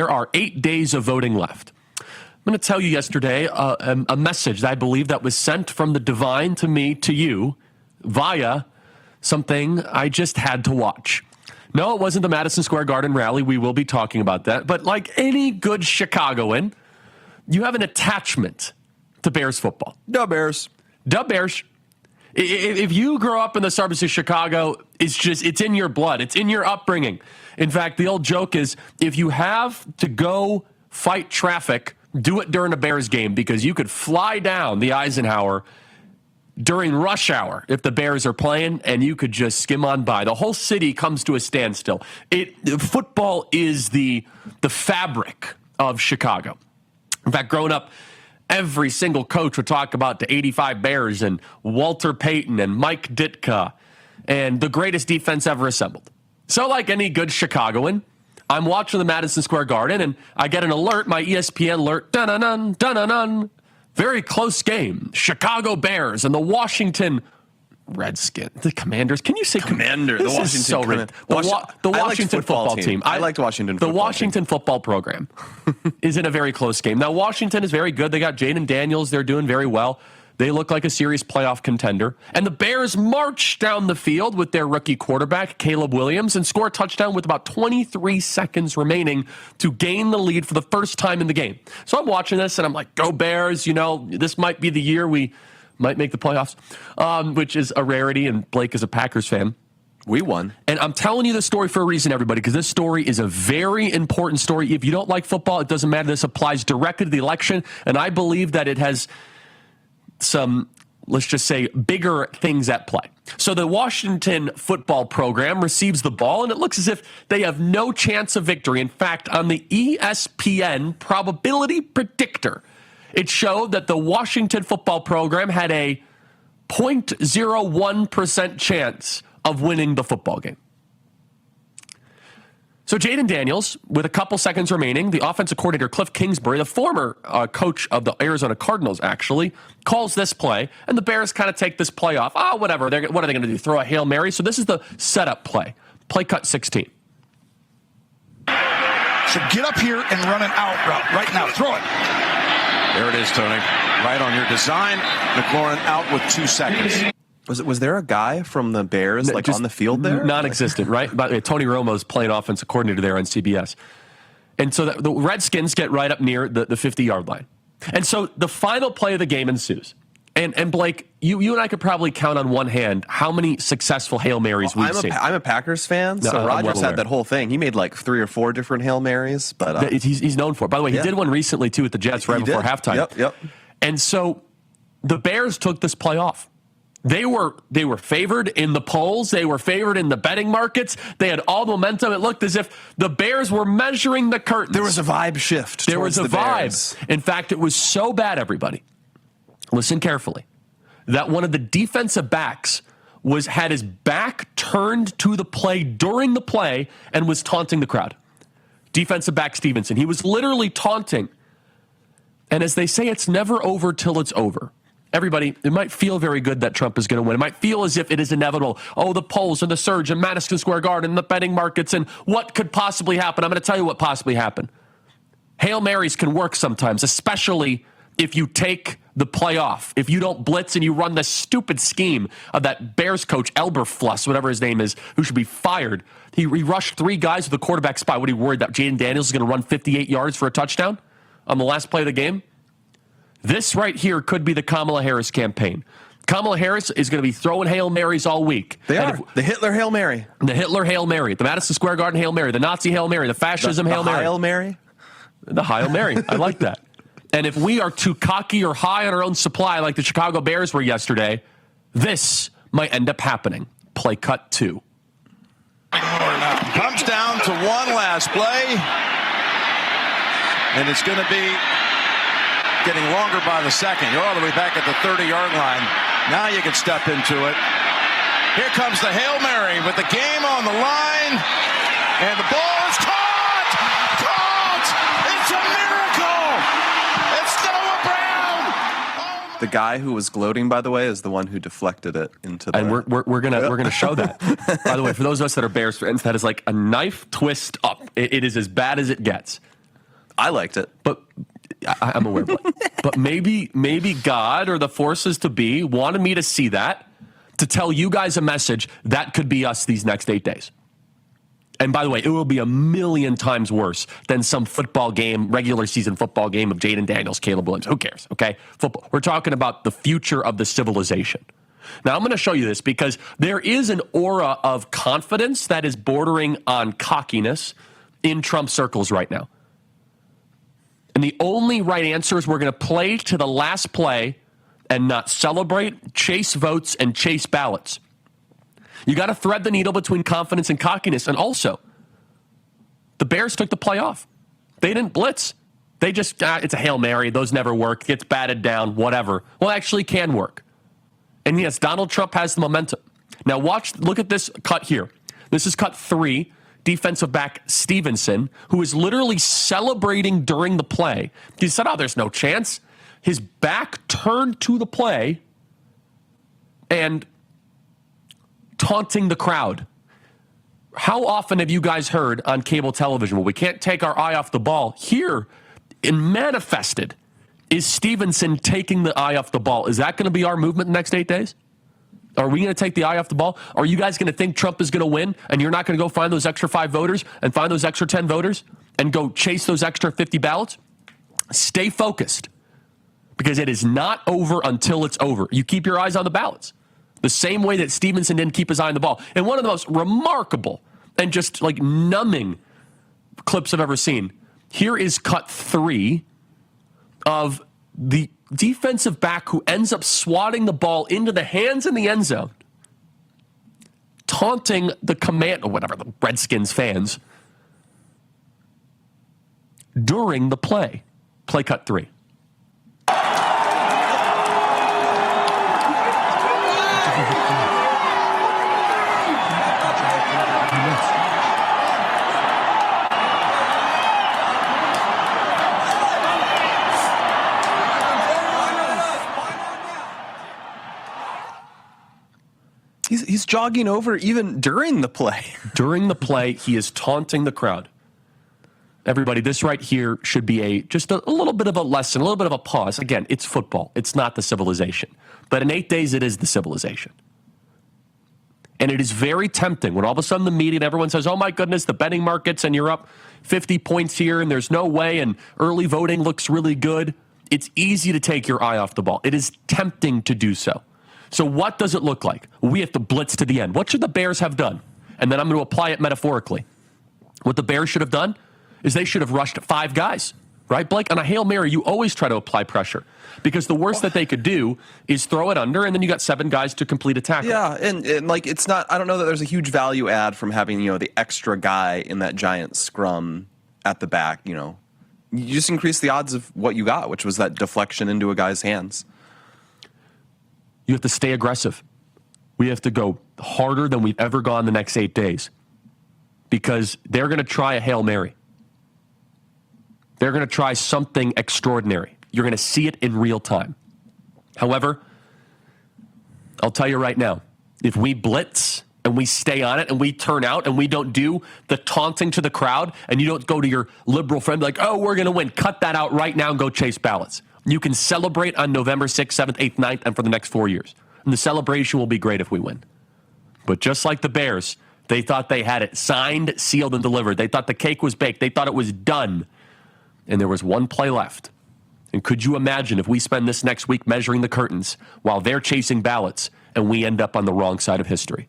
There are 8 days of voting left. I'm going to tell you yesterday a message that I believe that was sent from the divine to me, to you, via something I just had to watch. No, it wasn't the Madison Square Garden rally. We will be talking about that. But like any good Chicagoan, you have an attachment to Bears football. Duh, Bears. Duh, Bears. If you grow up in the suburbs of Chicago, it's in your blood. It's in your upbringing. In fact, the old joke is if you have to go fight traffic, do it during a Bears game because you could fly down the Eisenhower during rush hour if the Bears are playing and you could just skim on by. The whole city comes to a standstill. Football is the fabric of Chicago. In fact, growing up, every single coach would talk about the 85 Bears and Walter Payton and Mike Ditka and the greatest defense ever assembled. So like any good Chicagoan, I'm watching the Madison Square Garden, and I get an alert, my ESPN alert, dun-dun-dun, dun-dun-dun. Very close game. Chicago Bears and the Washington Redskins. The Commanders. Can you say Commander? The Washington The Washington football team. I liked Washington football. The Washington football program is in a very close game. Now, Washington is very good. They got Jaden Daniels. They're doing very well. They look like a serious playoff contender. And the Bears march down the field with their rookie quarterback, Caleb Williams, and score a touchdown with about 23 seconds remaining to gain the lead for the first time in the game. So I'm watching this, and I'm like, go Bears. You know, this might be the year we might make the playoffs, which is a rarity, and Blake is a Packers fan. We won. And I'm telling you this story for a reason, everybody, because this story is a very important story. If you don't like football, it doesn't matter. This applies directly to the election, and I believe that it has some, let's just say, bigger things at play. So the Washington football program receives the ball, and it looks as if they have no chance of victory. In fact, on the ESPN probability predictor, it showed that the Washington football program had a 0.01% chance of winning the football game. So Jaden Daniels, with a couple seconds remaining, the offensive coordinator, Cliff Kingsbury, the former coach of the Arizona Cardinals, actually, calls this play, and the Bears kind of take this play off. Oh, whatever. What are they going to do, throw a Hail Mary? So this is the setup play. Play cut 16. So get up here and run an out route right now. Throw it. There it is, Tony. Right on your design. McLaurin out with 2 seconds. Was there a guy from the Bears on the field there? Non-existent, right? But Tony Romo's playing offensive coordinator there on CBS. And so the Redskins get right up near the 50-yard line. And so the final play of the game ensues. And Blake, you and I could probably count on one hand how many successful Hail Marys we've seen. I'm a Packers fan, so Rodgers had that whole thing. He made like 3 or 4 different Hail Marys. But he's known for it. By the way, he did one recently, too, with the Jets right before halftime. Yep. And so the Bears took this play off. They were favored in the polls. They were favored in the betting markets. They had all momentum. It looked as if the Bears were measuring the curtains. There was a vibe shift. There was a vibe. Bears. In fact, it was so bad, everybody, listen carefully, that one of the defensive backs had his back turned to the play during the play and was taunting the crowd. Defensive back Stevenson. He was literally taunting. And as they say, it's never over till it's over. Everybody, it might feel very good that Trump is going to win. It might feel as if it is inevitable. Oh, the polls and the surge and Madison Square Garden and the betting markets and what could possibly happen. I'm going to tell you what possibly happened. Hail Marys can work sometimes, especially if you take the play off. If you don't blitz and you run the stupid scheme of that Bears coach, Elberfluss, whatever his name is, who should be fired. He rushed 3 guys with the quarterback spot. What are you worried that Jaden Daniels is going to run 58 yards for a touchdown on the last play of the game? This right here could be the Kamala Harris campaign. Kamala Harris is going to be throwing Hail Marys all week. They are. The Hitler Hail Mary. The Hitler Hail Mary. The Madison Square Garden Hail Mary. The Nazi Hail Mary. The fascism Hail Mary. The Hail Mary? The Hail Mary. I like that. And if we are too cocky or high on our own supply like the Chicago Bears were yesterday, this might end up happening. Play cut 2. Comes down to one last play. And it's going to be getting longer by the second. You're all the way back at the 30-yard line. Now you can step into it. Here comes the Hail Mary with the game on the line. And the ball is caught! Caught! It's a miracle! It's Noah Brown! The guy who was gloating, by the way, is the one who deflected it into the... And we're gonna show that. By the way, for those of us that are Bears fans, that is like a knife twist up. It is as bad as it gets. I liked it. But I'm aware, but maybe God or the forces to be wanted me to see that, to tell you guys a message that could be us these next 8 days. And by the way, it will be a million times worse than some football game, regular season football game of Jaden Daniels, Caleb Williams. Who cares? Okay, football. We're talking about the future of the civilization. Now, I'm going to show you this because there is an aura of confidence that is bordering on cockiness in Trump circles right now. And the only right answer is we're going to play to the last play and not celebrate, chase votes, and chase ballots. You got to thread the needle between confidence and cockiness. And also, the Bears took the play off. They didn't blitz. They just, it's a Hail Mary. Those never work. Gets batted down, whatever. Well, actually can work. And yes, Donald Trump has the momentum. Now look at this cut here. This is cut 3, defensive back Stevenson, who is literally celebrating during the play. He said, there's no chance. His back turned to the play and taunting the crowd. How often have you guys heard on cable television, well, we can't take our eye off the ball? Here, in manifested, is Stevenson taking the eye off the ball. Is that going to be our movement the next 8 days? Are we going to take the eye off the ball? Are you guys going to think Trump is going to win and you're not going to go find those extra 5 voters and find those extra 10 voters and go chase those extra 50 ballots? Stay focused, because it is not over until it's over. You keep your eyes on the ballots the same way that Stevenson didn't keep his eye on the ball. And one of the most remarkable and just like numbing clips I've ever seen. Here is cut 3 of the defensive back who ends up swatting the ball into the hands in the end zone, taunting the command, or whatever, the Redskins fans during the play. Play cut 3. He's jogging over even during the play. During the play, he is taunting the crowd. Everybody, this right here should be just a little bit of a lesson, a little bit of a pause. Again, it's football. It's not the civilization. But in 8 days, it is the civilization. And it is very tempting when all of a sudden the media and everyone says, oh my goodness, the betting markets and you're up 50 points here and there's no way and early voting looks really good. It's easy to take your eye off the ball. It is tempting to do so. So what does it look like? We have to blitz to the end. What should the Bears have done? And then I'm going to apply it metaphorically. What the Bears should have done is they should have rushed 5 guys, right, Blake? On a Hail Mary, you always try to apply pressure because the worst that they could do is throw it under, and then you got 7 guys to complete a tackle. Yeah, and like it's not, I don't know that there's a huge value add from having, the extra guy in that giant scrum at the back, You just increase the odds of what you got, which was that deflection into a guy's hands. You have to stay aggressive. We have to go harder than we've ever gone the next 8 days because they're going to try a Hail Mary. They're going to try something extraordinary. You're going to see it in real time. However, I'll tell you right now, if we blitz and we stay on it and we turn out and we don't do the taunting to the crowd and you don't go to your liberal friend like, oh, we're going to win, cut that out right now and go chase ballots. You can celebrate on November 6th, 7th, 8th, 9th, and for the next 4 years. And the celebration will be great if we win. But just like the Bears, they thought they had it signed, sealed, and delivered. They thought the cake was baked. They thought it was done. And there was one play left. And could you imagine if we spend this next week measuring the curtains while they're chasing ballots and we end up on the wrong side of history?